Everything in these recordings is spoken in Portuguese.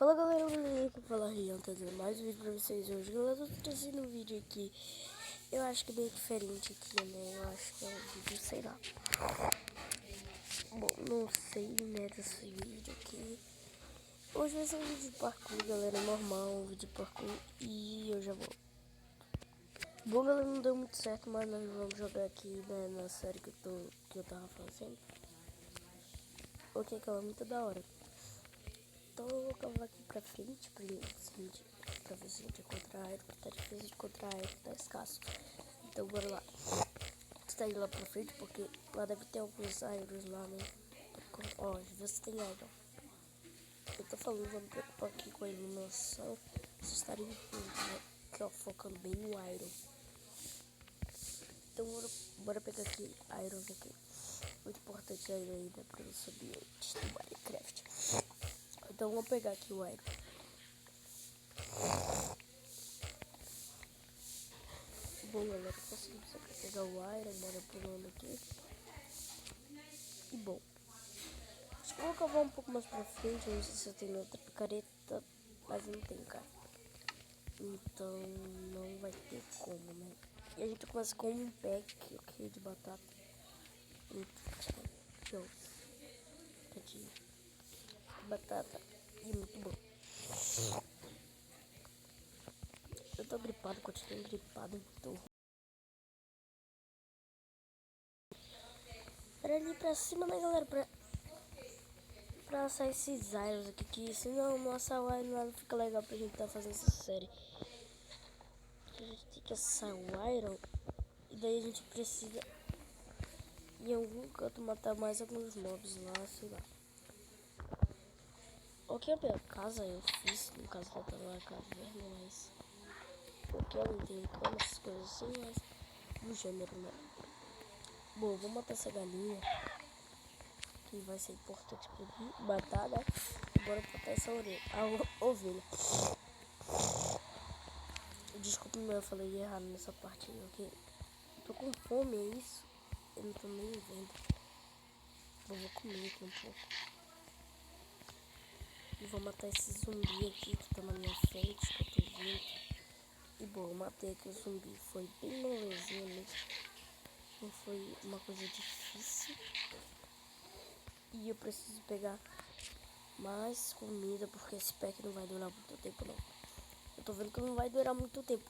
Fala galera, eu falar Rian, trazendo mais um vídeo pra vocês hoje. Galera, eu tô trazendo um vídeo aqui, eu acho que é bem diferente aqui, né? Eu acho que é um vídeo, sei lá. Bom, não sei, né, desse vídeo aqui. Hoje vai ser um vídeo de parkour, galera, normal, um vídeo de parkour e eu já vou. Bom, galera, não deu muito certo, mas nós vamos jogar aqui, né, na série que eu tava fazendo. Ok, que ela é muito da hora. Então eu vou aqui pra frente pra ver se a gente encontrar Aero, que tá difícil de encontrar Aero, tá escasso. Então bora lá. Você tá indo lá pra frente porque lá deve ter alguns Aeros lá, né? Ó, você tem Aero. Eu tô falando, vou me preocupar aqui com a iluminação. Vocês estarem vendo, né? Aqui ó, focando bem no Aero. Então bora pegar aqui Aeros aqui. Muito importante Aero aí, né? Pra você subir antes do Minecraft. Então vamos pegar aqui o Aero. Bom galera, conseguimos pegar o Iron, bora pulando aqui. E bom, acho que eu vou cavar um pouco mais pra frente, eu não sei se eu tenho outra picareta, mas não tem, cara. Então não vai ter como, né? E a gente começa com um pack aqui de batata. Show. Tadinho. Batata. E muito bom. Eu tô gripado, continuo gripado, muito. Era ali pra cima, né, galera? Pra assar esses Irons aqui, que senão não assar o Iron não fica legal pra gente tá fazendo essa série. A gente tem que assar o Iron e daí a gente precisa em algum canto matar mais alguns mobs lá, sei lá. Ok, a minha casa eu fiz, no caso da lá a caverna, mas porque eu não tenho como essas coisas assim, mas no gênero, né? Bom, vou matar essa galinha, que vai ser importante pra mim, matar, né? Bora matar essa ovelha. Desculpa, eu falei errado nessa parte aí, ok? Tô com fome, é isso? Eu não tô nem vendo. Eu vou comer aqui um pouco. E vou matar esse zumbi aqui que tá na minha frente, que eu tô vendo. E bom, eu matei aqui o zumbi. Foi bem molezinho mesmo. Não foi uma coisa difícil. E eu preciso pegar mais comida, porque esse pack não vai durar muito tempo, não. Eu tô vendo que não vai durar muito tempo.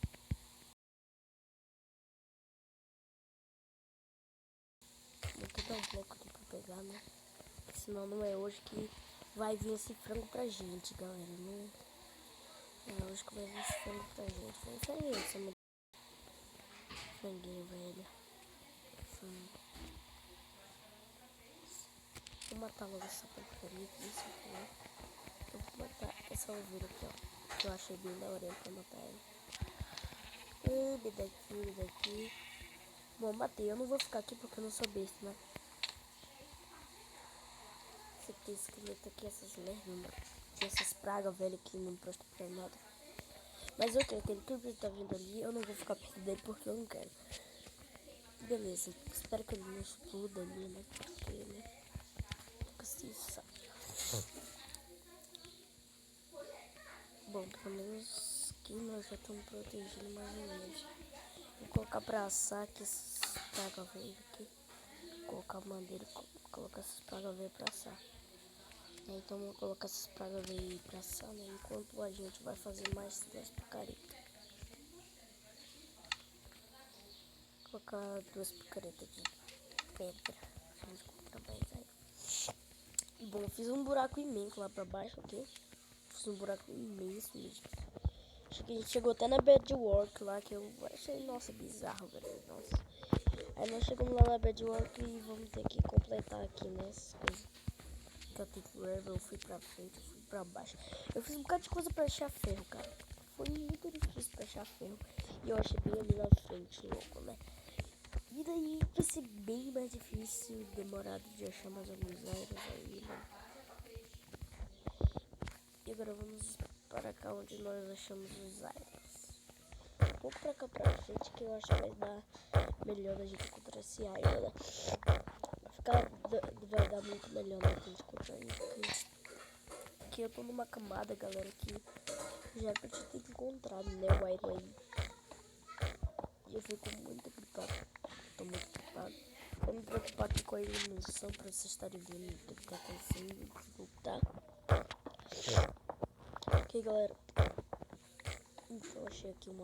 Vou ter que dar um bloco aqui pra pegar, né? Porque senão não é hoje que vai vir esse frango pra gente, galera. Não é hoje que vai vir esse frango pra gente. Foi diferente, franguinho, velho. Vou matar logo essa porcaria aqui, isso aqui, né? Eu vou matar essa ovelha aqui, ó. Que eu achei bem da hora pra matar ela. Me daqui, me daqui. Bom, matei. Eu não vou ficar aqui porque eu não sou besta, né? Esse aqui, esqueleto aqui, essas merdas, mano. Tem essas pragas, velho, que não prestam pra nada. Mas ok, aquele que tá vindo ali, eu não vou ficar perto dele porque eu não quero. Beleza, espero que ele não exploda ali, né? Porque, né? Se sabe. Bom, pelo menos que nós já estamos protegendo mais ou menos. Vou colocar pra assar aqui essas pragas velhas aqui. Colocar madeira, colocar essas pragas velhas pra assar. Então vou colocar essas pragas velhas pra assar, né? Enquanto a gente vai fazer mais das picaretas. Colocar 2 picaretas de pedra. Vamos colocar mais aí. Bom, fiz um buraco imenso lá pra baixo, ok? Fiz um buraco imenso mesmo. Acho que a gente chegou até na Bedrock lá, que eu achei, nossa, bizarro, velho, nossa. Aí nós chegamos lá na Bedrock e vamos ter que completar aqui, né, essas coisas. Que eu tenho que eu fui pra frente, eu fui pra baixo. Eu fiz um bocado de coisa pra achar ferro, cara. Foi muito difícil pra achar ferro. E eu achei bem ali na frente, louco, né? E daí vai ser bem mais difícil, demorado de achar mais alguns aéreos aí, né? E agora vamos para cá onde nós achamos os aéreos. Um pouco pra cá pra frente que eu acho que vai dar melhor da gente encontrar esse aéreo, né? Vai dar muito melhor, né, pra gente encontrar ele. Que eu tô numa camada, galera, que já era pra te ter encontrado, né, o Iron aí. E eu fico muito gripado. Tô muito gripado. Vou me preocupar aqui com a iluminação pra vocês estarem vendo o que tá acontecendo, tá? Ok, galera. Eu achei aqui uma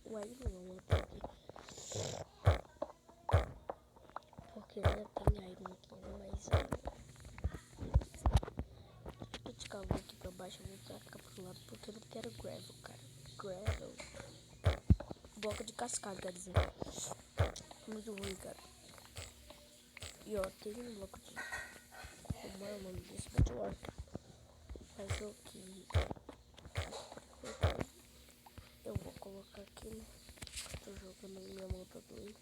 Iron não, aqui. Porque né, tem Iron aqui, mas eu te cavo aqui pra baixo, eu vou ficar pro lado porque eu não quero gravel, cara. Gravel. Bloco de cascada, quer dizer. Muito ruim, cara. E ó, tem um bloco de... Como é o nome desse? Patchwork. Mas o que... Eu vou colocar aqui, né? Tô jogando minha mão tá doendo.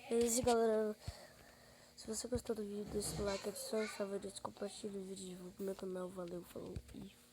Beleza, galera. Se você gostou do vídeo, deixa o like, adicione os favoritos, compartilhe o vídeo, divulgue meu canal. Valeu, falou e